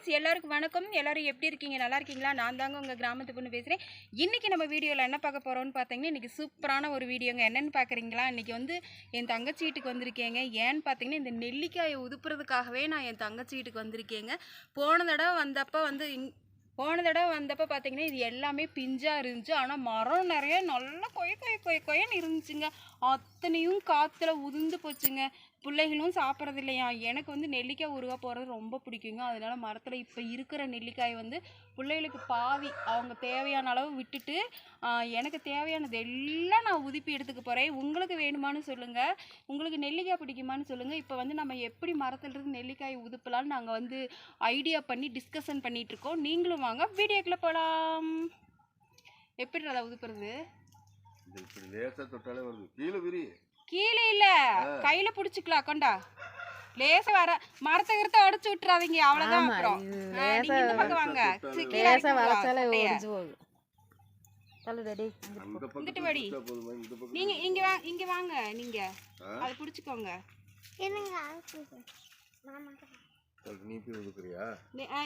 Friends, எல்லாருக்கும் வணக்கம். எல்லாரும் எப்படி இருக்கீங்க? நல்லா இருக்கீங்களா? நான் தாங்க உங்கள் கிராமத்து பொண்ணு பேசுகிறேன். இன்றைக்கி நம்ம வீடியோவில் என்ன பார்க்க போகிறோம்னு பார்த்தீங்கன்னா, இன்றைக்கி சூப்பரான ஒரு வீடியோங்க. என்னென்னு பார்க்குறீங்களா? இன்றைக்கி வந்து என் தங்கச்சி வீட்டுக்கு வந்திருக்கேங்க. ஏன்னு பார்த்தீங்கன்னா, இந்த நெல்லிக்காயை உதுப்புறதுக்காகவே நான் என் தங்கச்சி வீட்டுக்கு வந்திருக்கேங்க. போன தடவை வந்தப்போ பார்த்தீங்கன்னா இது எல்லாமே பிஞ்சாக இருந்துச்சு. ஆனால் மரம் நிறைய நல்லா கொயன்னு இருந்துச்சுங்க. அத்தனையும் காற்றுல உதிர்ந்து போச்சுங்க. பிள்ளைகளும் சாப்பிட்றது இல்லையா. எனக்கு வந்து நெல்லிக்காய் உருவா போகிறது ரொம்ப பிடிக்குங்க. அதனால மரத்தில் இப்போ இருக்கிற நெல்லிக்காய் வந்து பிள்ளைகளுக்கு பாதி அவங்க தேவையான அளவு விட்டுட்டு எனக்கு தேவையானது எல்லாம் நான் உதுப்பி எடுத்துக்க போகிறேன். உங்களுக்கு வேணுமான்னு சொல்லுங்கள். உங்களுக்கு நெல்லிக்காய் பிடிக்குமான்னு சொல்லுங்கள். இப்போ வந்து நம்ம எப்படி மரத்துலேருந்து நெல்லிக்காய் உதுப்பலான்னு நாங்கள் வந்து ஐடியா பண்ணி டிஸ்கஷன் பண்ணிகிட்ருக்கோம். நீங்களும் வாங்க வீடியோக்குள்ளே போகலாம். எப்படி அதை உதுப்புறது? கீழே இல்ல, கையில புடிச்சுக்கலாம். கொண்டா லேசா வர மரத்தை கிரத்தை உடைச்சு விட்டுறாதீங்க, அவ்வளவுதான். அப்புறம் நீங்க இந்த பக்கம் வாங்க. லேசா வளைச்சாலே உடைஞ்சு போகுது. தள்ளுடடி இங்கிட்டு வாடி. நீங்க இங்க வாங்க. நீங்க அதை புடிச்சுக்கோங்க.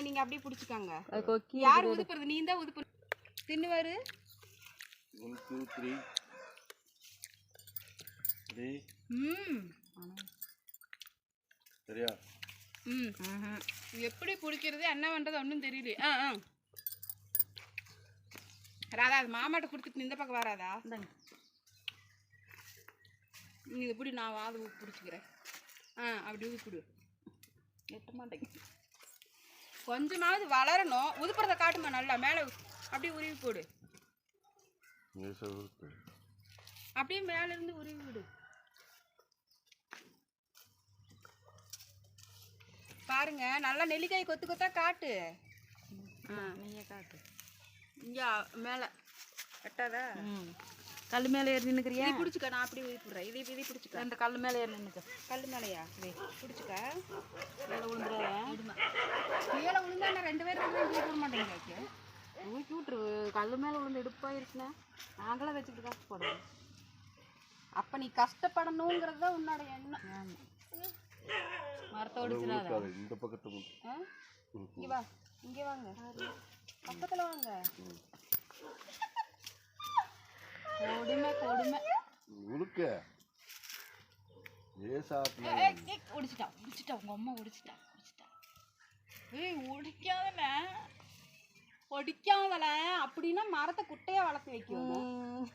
நீங்க அப்படியே புடிச்சுக்கோங்க. யார் உதுப்புறது? நீ தான் உதுப்பு. தின்னுவாரு. 1 2 3 சரியா? எப்படி பிடிக்கிறது என்ன பண்றது ஒன்றும் தெரியல. ராதா, அது மாமாட்ட கொடுத்துட்டு இந்த பக்கம் வராதா? நீ எப்படி நான் வாது பிடிச்சிக்கிறேன். அப்படி ஊதிப்பிடு. எட்ட மாட்டேங்க. கொஞ்சமாவது வளரணும். உதுப்புறதை காட்டுமா நல்லா. மேலே அப்படியே உருவி போடு. அப்படியே மேல இருந்து உருவி விடு. பாருங்க, நல்லா நெல்லிக்காய் கொத்து கொத்தா காட்டு. நீங்க காட்டு. இங்க மேல கட்டாதா? கல் மேல ஏறி நின்னுக்கிறியா? இதை பிடிச்சிக்க. நான் அப்படி ஊதிடுறேன். இதை பிடிச்சிக்க. இந்த கல் மேல ஏறி நின்னுக்க. கல் மேலையா? இதை பிடிச்சிக்க. மேலே விழுந்துடாத. மேலே விழுந்தா நான் 2 பேரும் போட மாட்டேங்க. ஊக்கி விட்டுரு. கல் மேலே விழுந்து எடுப்பாயிருச்சுன்னா நாங்களாம் வச்சுக்கிட்டு கஷ்டப்படுவோம். அப்போ நீ கஷ்டப்படணுங்கிறது தான் உன்னோட எண்ணம். மரத்தை ஒடிச்சிடாத. இந்த பக்கத்து இங்கே வா. இங்கே வாங்க. பக்கத்தில் வாங்க. கொடுமை உடிச்சிட்டா. உங்க அம்மா உடிச்சிட்டா. ஒடிக்காதல அப்படின்னா மரத்தை குட்டையா வளர்த்து வைக்கணும்.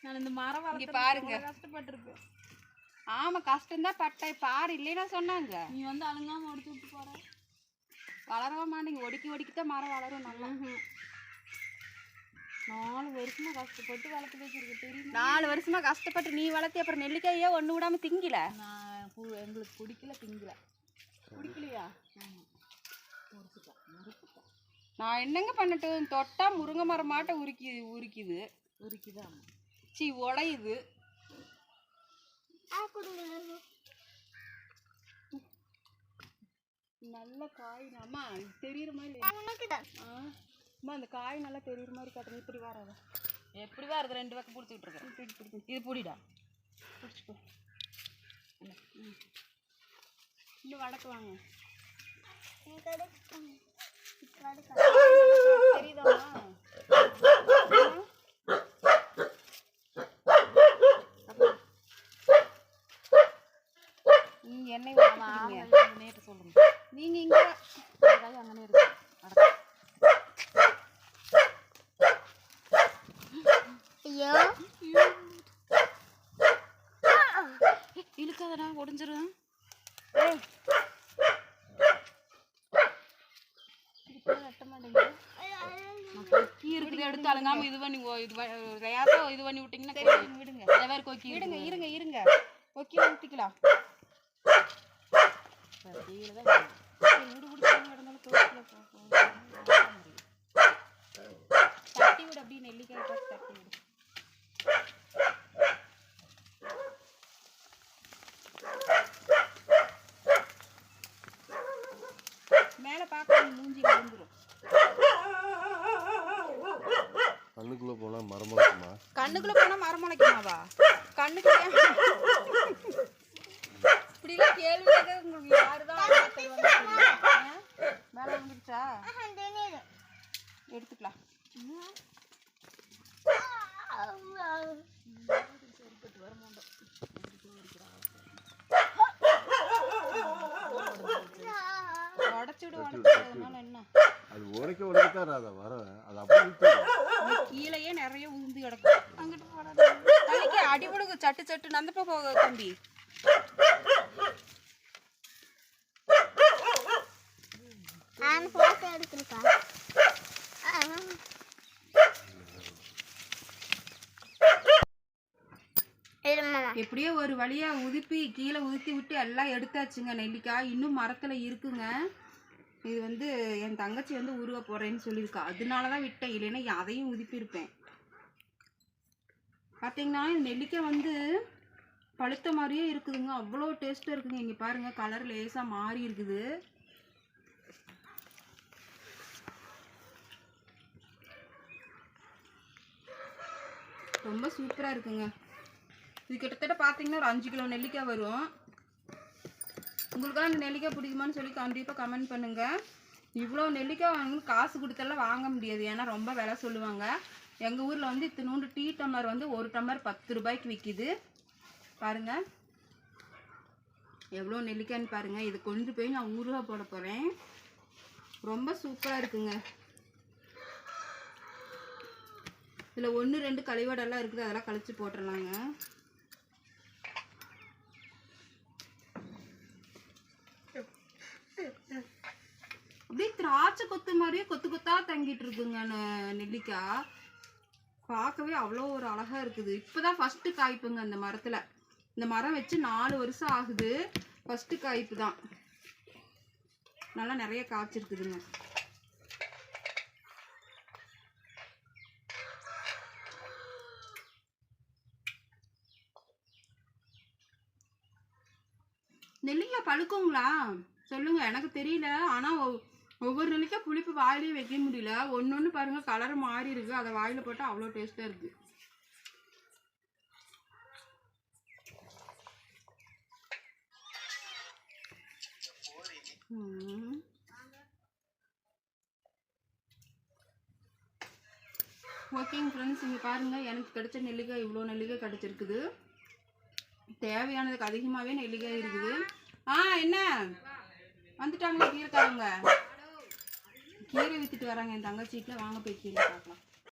நான் இந்த மரம் வளர்த்து பாருங்க கஷ்டப்பட்டிருப்பேன். ஆமா, கஷ்டம்தான் பட்டை. பாரு, இல்லைன்னா சொன்னாங்க. நீ வந்து அழுங்காம ஒடிச்சு விட்டு போற. வளரவே மாட்டேங்க. ஒடிக்கித்தான் மரம் வளரும் நல்லா. 4 வருஷமா கஷ்டப்பட்டு வளர்த்து வச்சிருக்கு தெரியும். 4 வருஷமா கஷ்டப்பட்டு நீ வளர்த்தி அப்புறம் நெல்லிக்காயே ஒன்று விடாம திங்கல. எங்களுக்கு பிடிக்கல, திங்கல. பிடிக்கலையா? நான் என்னங்க பண்ணட்டும்? தொட்டா முருங்கை மரம் மாட்ட உரிக்குது. சி உடையுது. நல்ல காய். அம்மா தெரியுற மாதிரி. அம்மா அந்த காய் நல்லா தெரியுற மாதிரி காட்டுங்க. இப்படி வராத. எப்படி வருது? 2 பக்கம் பிடிச்சிக்கிட்டு இருக்கேன். இது பிடிடா. பிடிச்சிக்கோ. இன்னும் வடக்கு வாங்க. தெரியுதாம்மா? நீங்க எண்ணெய் நேற்று சொல்லுங்க. நீங்க இங்க அங்கே இருக்கு. இழுக்காதடா, உடஞ்சிரும். எடுத்து அழுங்காம இது பண்ணி விட்டீங்கன்னா விடுங்க. கொக்கி இருங்க. கொக்கி ஊத்திக்கலாம். தட்டி விடு. அப்படியே நெல்லிக்காய் தட்டி விடு. மேல பார்க்க மூஞ்சி விழுந்துரும். கண்ணுக்குள்ள போனா மரம் முளைக்குமாவா? கண்ணுக்குள்ள இப்படிலாம் கேள்வி உங்களுக்கு யாருதான் என்ன அது உடைக்கத்தான் ராதா வர அது அப்படியே கீழேயே நிறைய உளுந்து கிடக்கும். அங்கிட்டு போடாது தலைக்கு அடிபடுகு சட்டு சட்டு அந்த போக தம்பி. எப்படியோ ஒரு வழியா உதுப்பி கீழே உதுத்தி விட்டு எல்லாம் எடுத்தாச்சுங்க. நெல்லிக்காய் இன்னும் மரத்துல இருக்குங்க. இது வந்து என் தங்கச்சி வந்து உருவ போறேன்னு சொல்லியிருக்கா, அதனாலதான் விட்டேன். இல்லைன்னா அதையும் உதுப்பியிருப்பேன். பார்த்தீங்கன்னா இந்த நெல்லிக்காய் வந்து பழுத்த மாதிரியே இருக்குதுங்க. அவ்வளோ டேஸ்ட்டாக இருக்குங்க. இங்கே பாருங்க, கலர் லேசாக மாறி இருக்குது. ரொம்ப சூப்பராக இருக்குங்க. இது கிட்டத்தட்ட பார்த்தீங்கன்னா ஒரு 5 கிலோ நெல்லிக்காய் வரும். உங்களுக்கெல்லாம் இந்த நெல்லிக்காய் பிடிக்குமான்னு சொல்லி கண்டிப்பாக கமெண்ட் பண்ணுங்கள். இவ்வளோ நெல்லிக்காய் வாங்க காசு கொடுத்தெல்லாம் வாங்க முடியாது, ஏன்னா ரொம்ப விலை சொல்லுவாங்க. எங்கள் ஊரில் வந்து இத்தினூண்டு டீ டம்ளர் வந்து ஒரு டம்ளர் 10 ரூபாய்க்கு விற்கிது. பாருங்கள் எவ்வளோ நெல்லிக்காய்ன்னு பாருங்கள். இது கொண்டு போய் நான் ஊறுகாய் போட போகிறேன். ரொம்ப சூப்பராக இருக்குங்க. இதில் 1 2 கழிவடெல்லாம் இருக்குது, அதெல்லாம் கழிச்சு போட்டுடலாங்க. அப்படியே திராட்சை கொத்து மாதிரியே கொத்து கொத்தா தங்கிட்டு இருக்குங்க நெல்லிக்காய். பார்க்கவே அவ்வளோ ஒரு அழகா இருக்குது. இப்போதான் ஃபர்ஸ்ட் காய்ப்புங்க அந்த மரத்தில். இந்த மரம் வச்சு 4 வருஷம் ஆகுது. ஃபர்ஸ்ட் காய்ப்பு தான். நல்லா நிறைய காய்ச்சிருக்குதுங்க. நெல்லிக்காய் பழுக்குங்களா சொல்லுங்க, எனக்கு தெரியல. ஆனால் ஒவ்வொரு நெல்லிக்காய் புளிப்பு வாயிலே வைக்க முடியல. ஒன்று பாருங்க கலர் மாறி இருக்கு. அதை வாயில போட்டால் அவ்வளோ டேஸ்ட்டாக இருக்கு. ஓகேங்க ஃப்ரெண்ட்ஸ், இங்கே பாருங்கள் எனக்கு கிடைச்ச நெல்லிக்காய் இவ்வளோ நெல்லிக்காய் கிடைச்சிருக்குது. தேவையானதுக்கு அதிகமாகவே நெல்லிக்காய் இருக்குது. என்ன வந்துட்டாங்களா கீரைக்காரங்க? கீரை வித்துட்டு வராங்க என் தங்கச்சி வீட்டில். வாங்க போய் கீரை பார்க்கலாம்.